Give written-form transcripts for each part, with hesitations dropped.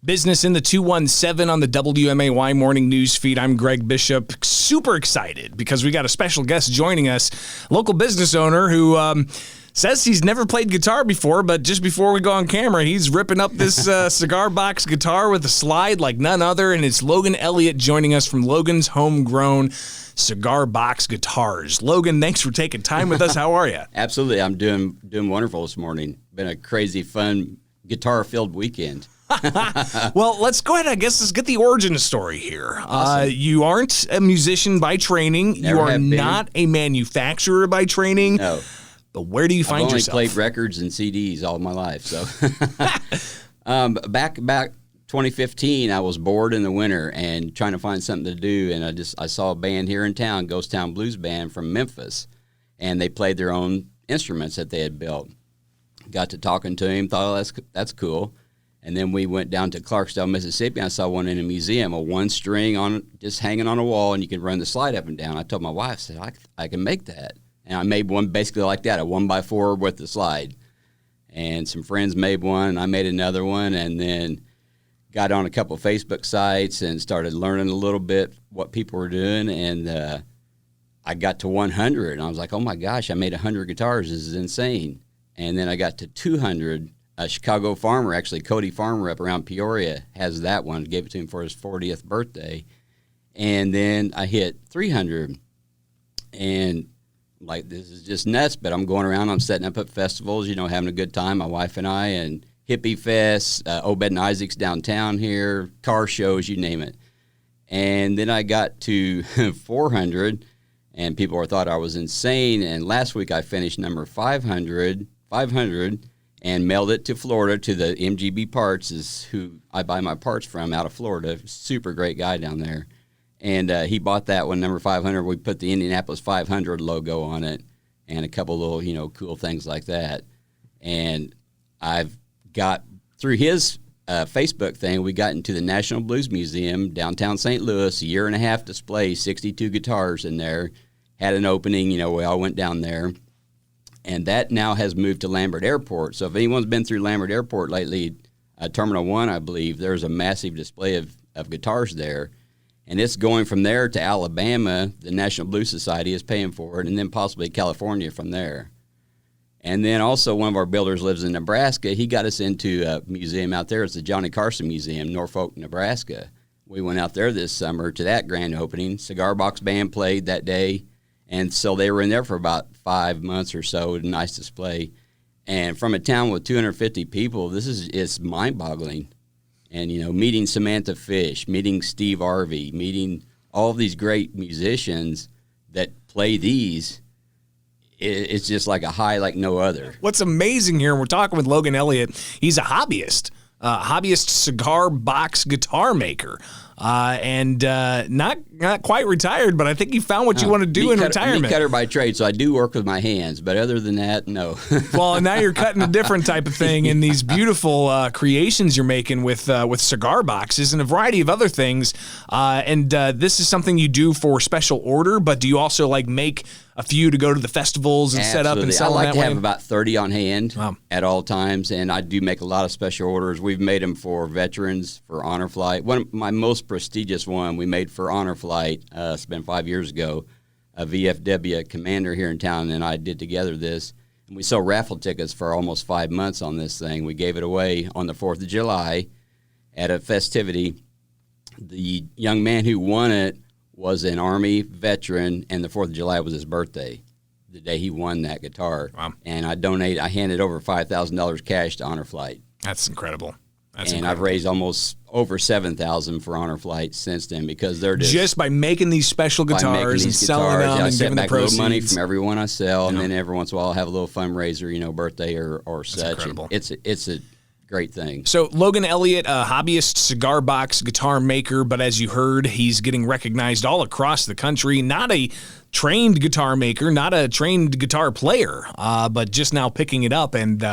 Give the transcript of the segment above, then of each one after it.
Business in the 217 on the WMAY morning news feed. I'm Greg Bishop. Super excited because we got a special guest joining us, local business owner who says he's never played guitar before, but just before we go on camera, he's ripping up this cigar box guitar with a slide like none other, and it's Logan Elliott joining us from Logan's Homegrown Cigar Box Guitars. Logan, thanks for taking time with us. How are you? Absolutely. I'm doing wonderful this morning. Been a crazy, fun, guitar-filled weekend. Well, let's go ahead. Let's get the origin story here. Awesome. You aren't a musician by training. Never you are have been. Not a manufacturer by training. No. But where do you find yourself? I've only played records and CDs all my life. So, back 2015, I was bored in the winter and trying to find something to do, and I saw a band here in town, Ghost Town Blues Band from Memphis, and they played their own instruments that they had built. Got to talking to him, thought, oh, that's cool. And then we went down to Clarksdale, Mississippi, and I saw one in a museum, a one string on just hanging on a wall, and you can run the slide up and down. I told my wife, I said, I can make that. And I made one basically like that, a 1x4 with the slide. And some friends made one, and I made another one, and then got on a couple of Facebook sites and started learning a little bit what people were doing. And I got to 100, and I was like, oh, my gosh, I made 100 guitars. This is insane. And then I got to 200. A Chicago farmer, actually, Cody Farmer up around Peoria, has that one. Gave it to him for his 40th birthday. And then I hit 300. And, like, this is just nuts, but I'm going around. I'm setting up at festivals, having a good time, my wife and I, and hippie fests, Obed and Isaac's downtown here, car shows, you name it. And then I got to 400, and people thought I was insane. And last week I finished number 500, and mailed it to Florida to the MGB Parts, is who I buy my parts from out of Florida. Super great guy down there. And he bought that one, number 500. We put the Indianapolis 500 logo on it and a couple little, cool things like that. And I've got, through his Facebook thing, we got into the National Blues Museum, downtown St. Louis, a year-and-a-half display, 62 guitars in there. Had an opening, we all went down there. And that now has moved to Lambert Airport. So if anyone's been through Lambert Airport lately, Terminal 1, I believe, there's a massive display of guitars there. And it's going from there to Alabama. The National Blues Society is paying for it, and then possibly California from there. And then also one of our builders lives in Nebraska. He got us into a museum out there. It's the Johnny Carson Museum, Norfolk, Nebraska. We went out there this summer to that grand opening. Cigar Box Band played that day. And so they were in there for about 5 months or so, a nice display. And from a town with 250 people, it's mind-boggling. And, meeting Samantha Fish, meeting Steve Harvey, meeting all of these great musicians that play these, it's just like a high like no other. What's amazing here, and we're talking with Logan Elliott, he's a hobbyist cigar box guitar maker. And not quite retired, but I think you found what you want to do in retirement. Meat cutter by trade, so I do work with my hands, but other than that, no. Well, and now you're cutting a different type of thing in these beautiful creations you're making with cigar boxes and a variety of other things. And this is something you do for special order, but do you also make a few to go to the festivals and Absolutely. Set up and sell I like that to way? have about 30 on hand at all times, and I do make a lot of special orders. We've made them for veterans, for Honor Flight. One of my most prestigious one we made for Honor Flight, it's been 5 years ago. A VFW commander here in town and I did together this, and we sold raffle tickets for almost 5 months on this thing. We gave it away on the 4th of July at a festivity. The young man who won it was an Army veteran, and the 4th of July was his birthday, the day he won that guitar. Wow. And I handed over $5,000 cash to Honor Flight. That's incredible. I've raised almost over $7,000 for Honor Flight since then, because they're just by making these special guitars and selling them and giving the proceeds. I set back a little money from every one I sell, and then every once in a while I'll have a little fundraiser, birthday or such. Incredible. It's a great thing. So Logan Elliott, a hobbyist cigar box guitar maker, but as you heard, he's getting recognized all across the country. Not a trained guitar maker, not a trained guitar player, but just now picking it up and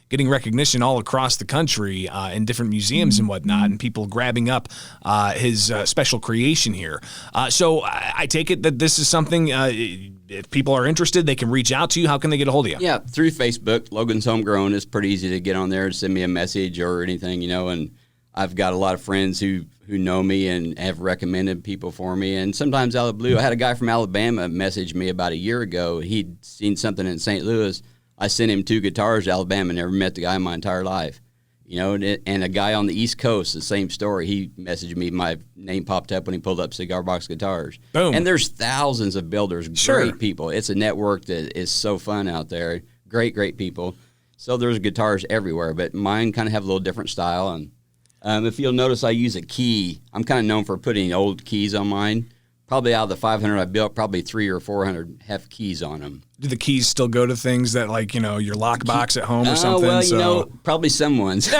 getting recognition all across the country in different museums and whatnot, and people grabbing up his special creation here. So I take it that this is something, if people are interested, they can reach out to you. How can they get a hold of you? Yeah, through Facebook. Logan's Homegrown is pretty easy to get on there and send me a message or anything, and I've got a lot of friends who know me and have recommended people for me. And sometimes out of the blue, I had a guy from Alabama message me about a year ago. He'd seen something in St. Louis. I sent him 2 guitars to Alabama, never met the guy in my entire life. You know, and a guy on the East Coast, the same story. He messaged me. My name popped up when he pulled up Cigar Box Guitars. Boom. And there's thousands of builders, Sure. great people. It's a network that is so fun out there. Great, great people. So there's guitars everywhere, but mine kind of have a little different style. And if you'll notice, I use a key. I'm kind of known for putting old keys on mine. Probably out of the 500 I built, probably 300 or 400 have keys on them. Do the keys still go to things that, like, you know, your lockbox at home or something? Well, you know, probably some ones.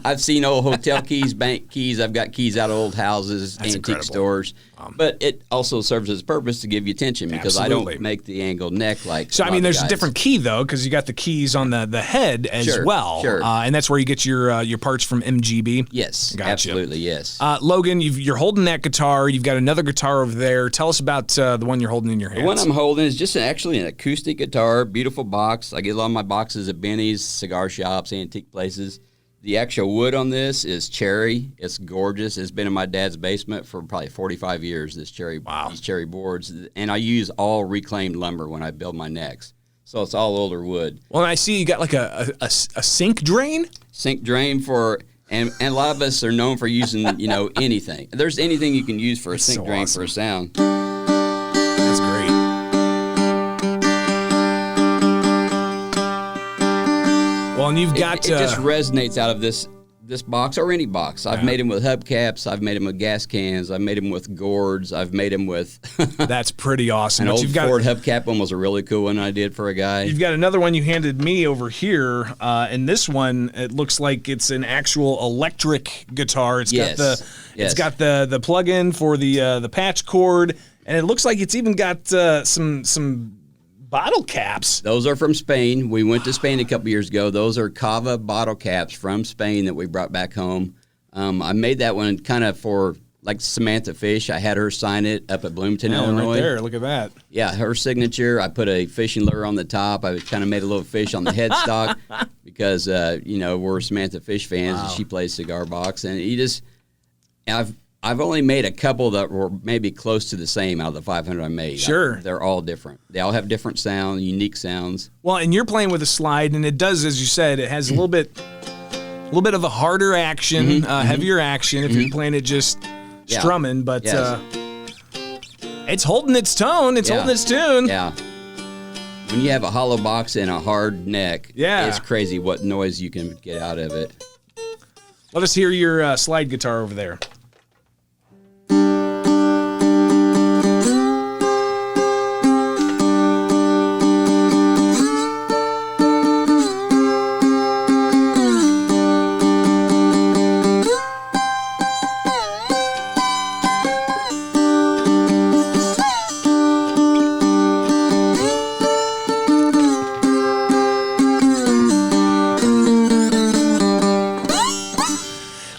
I've seen old hotel keys, bank keys. I've got keys out of old houses, That's antique incredible. stores. But it also serves its purpose to give you attention because Absolutely. I don't make the angled neck like. So, a I lot mean, of there's a guys. different key, though, because you got the keys on the head as Sure, well. sure. And that's where you get your parts from MGB. Yes, Gotcha. absolutely, yes. Logan, you're holding that guitar. You've got another guitar over there. Tell us about the one you're holding in your hands. The one I'm holding is just actually an acoustic guitar, beautiful box. I get a lot of my boxes at Benny's, cigar shops, antique places. The actual wood on this is cherry. It's gorgeous. It's been in my dad's basement for probably 45 years, these cherry boards. And I use all reclaimed lumber when I build my necks. So it's all older wood. Well, I see you got like a sink drain. Sink drain for... And a lot of us are known for using, you know, anything. There's anything you can use for a sink so drain awesome. for a sound. That's great. Well, and you've got... It just resonates out of this box or any box. I've made them with hubcaps. I've made them with gas cans. I've made them with gourds. I've made them with... That's pretty awesome. An But old you've got, Ford hubcap one was a really cool one I did for a guy. You've got another one you handed me over here, and this one, it looks like it's an actual electric guitar. It's Yes, got yes. it's got the plug-in for the patch cord, and it looks like it's even got some bottle caps. Those are from Spain. We went to Spain a couple years ago. Those are Cava bottle caps from Spain that we brought back home. I made that one kind of for like Samantha Fish. I had her sign it up at Bloomington, Illinois. Right there. Look at that. Yeah, her signature. I put a fishing lure on the top. I kind of made a little fish on the headstock because, you know, we're Samantha Fish fans and she plays Cigar Box. And you just, I've only made a couple that were maybe close to the same out of the 500 I made. Sure. They're all different. They all have different sound, unique sounds. Well, and you're playing with a slide, and it does, as you said, it has a little bit of a harder action, heavier action if you're playing it just strumming, but it's holding its tone. It's holding its tune. Yeah. When you have a hollow box and a hard neck, it's crazy what noise you can get out of it. Let us hear your slide guitar over there.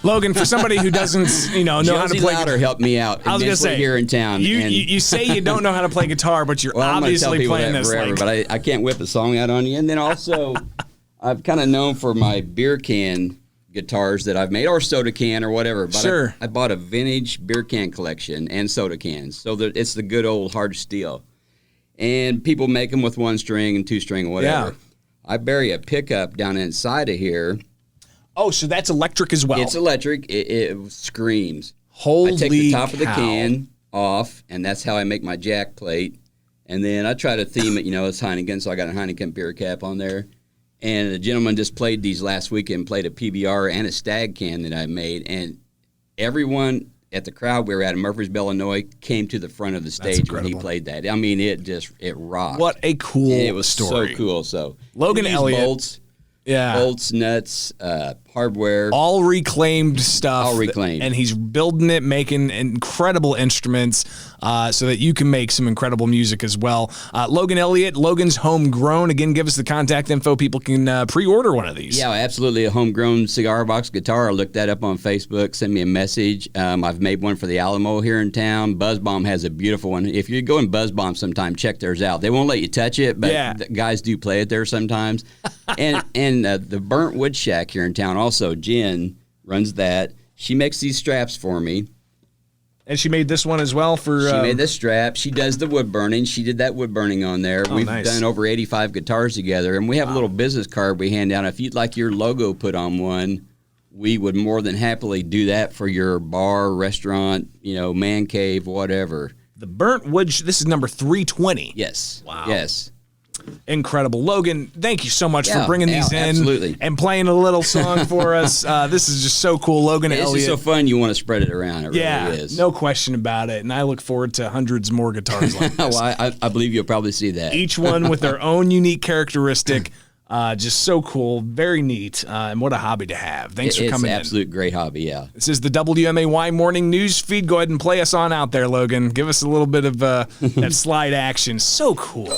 Logan, for somebody who doesn't, know how to play Louder helped me out. I was going to say here in town. You say you don't know how to play guitar, but you're obviously playing this forever, like. But I can't whip a song out on you. And then also, I'm kind of known for my beer can guitars that I've made, or soda can or whatever. But Sure. I bought a vintage beer can collection and soda cans, so that it's the good old hard steel. And people make them with 1 string and 2 string or whatever. Yeah. I bury a pickup down inside of here. Oh, so that's electric as well. It's electric. It screams. Holy I take the top of the cow. can off, and that's how I make my jack plate. And then I try to theme it, it's Heineken, so I got a Heineken beer cap on there. And a gentleman just played these last weekend, played a PBR and a Stag can that I made. And everyone at the crowd we were at in Murfreesboro, Illinois, came to the front of the stage when he played that. I mean, it rocked. What a cool And it was story. so cool. So Logan these Elliott. bolts, nuts, hardware. All reclaimed stuff. All reclaimed. And he's building it, making incredible instruments so that you can make some incredible music as well. Logan Elliott, Logan's Homegrown. Again, give us the contact info. People can pre-order one of these. Yeah, absolutely. A Homegrown Cigar Box Guitar. Look that up on Facebook. Send me a message. I've made one for the Alamo here in town. Buzzbomb has a beautiful one. If you go in Buzzbomb sometime, check theirs out. They won't let you touch it, but the guys do play it there sometimes. and the Burnt Wood Shack here in town also, Jen, runs that. She makes these straps for me. And she made this one as well for... She made this strap. She does the wood burning. She did that wood burning on there. Oh, We've nice. done over 85 guitars together, and we have a little business card we hand down. If you'd like your logo put on one, we would more than happily do that for your bar, restaurant, man cave, whatever. The burnt wood... this is number 320. Yes. Wow. Yes. Incredible. Logan, thank you so much for bringing these in absolutely. and playing a little song for us. This is just so cool. Logan Elliott. It's just so fun. You want to spread it around. It really is. No question about it. And I look forward to hundreds more guitars like this. Well, I believe you'll probably see that. Each one with their own unique characteristic. Just so cool. Very neat. And what a hobby to have. Thanks for coming in. It's an absolute great hobby, yeah. This is the WMAY Morning News Feed. Go ahead and play us on out there, Logan. Give us a little bit of that slide action. So cool.